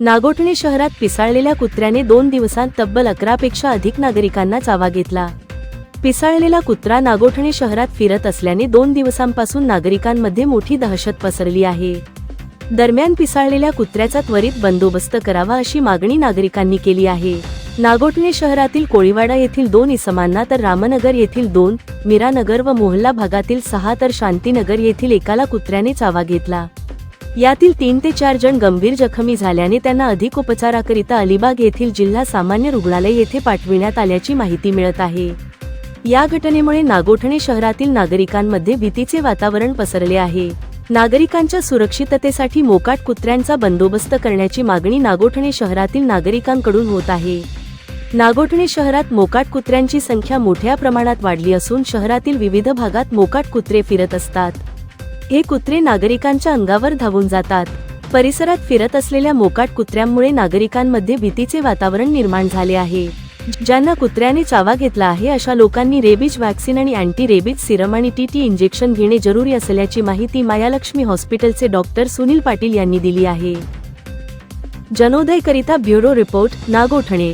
नागोठणे शहरात पिसाळलेल्या कुत्र्याने 2 दिवसांत तब्बल 11 पेक्षा अधिक नागरिकांना चावा घेतला। पिसाळलेला कुत्रा नागोठणे शहरात फिरत असल्याने 2 दिवसांपासून नागरिकांमध्ये मोठी दहशत पसरली आहे। दरम्यान पिसाळलेल्या कुत्र्याचा त्वरित बंदोबस्त करावा अशी मागणी नागरिकांनी केली आहे। नागोठणे शहरातील कोळीवाडा येथील 2 इसमांना तर रामनगर येथील 2, मीरानगर व मोहल्ला भागातील 6 तर शांतीनगर येथील एकाला कुत्र्याने चावा घेतला। यातील 3 ते 4 जण गंभीर जखमी झाल्याने त्यांना अधिक उपचाराकरिता अलिबाग येथील जिल्हा सामान्य रुग्णालय येथे पाठविण्यात आल्याची माहिती मिळत आहे। या घटनेमुळे नागोठणे शहरातील नागरिकांमध्ये भीतीचे वातावरण पसरले आहे। नागरिकांच्या सुरक्षिततेसाठी मोकाट कुत्र्यांचा बंदोबस्त करण्याची मागणी नागोठणे शहरातील नागरिकांकडून होत आहे। नागोठणे शहरात मोकाट कुत्र्यांची संख्या मोठ्या प्रमाणात वाढली असून शहरातील विविध भागात मोकाट कुत्रे फिरत असतात। हे कुत्रे नागरिकांच्या अंगावर धावून जातात। परिसरात फिरत असलेल्या मोकाट कुत्र्यांमुळे नागरिकांमध्ये भीतीचे वातावरण निर्माण झाले आहे। ज्यांना कुत्र्याने चावा घेतला आहे अशा लोकांनी रेबीज व्हॅक्सिन आणि अँटी रेबीज सिरम आणि टीटी इंजेक्शन घेणे जरुरी असल्याची माहिती मायालक्ष्मी हॉस्पिटलचे डॉक्टर सुनील पाटील यांनी दिली आहे। जनोदय करिता ब्युरो रिपोर्ट, नागोठणे।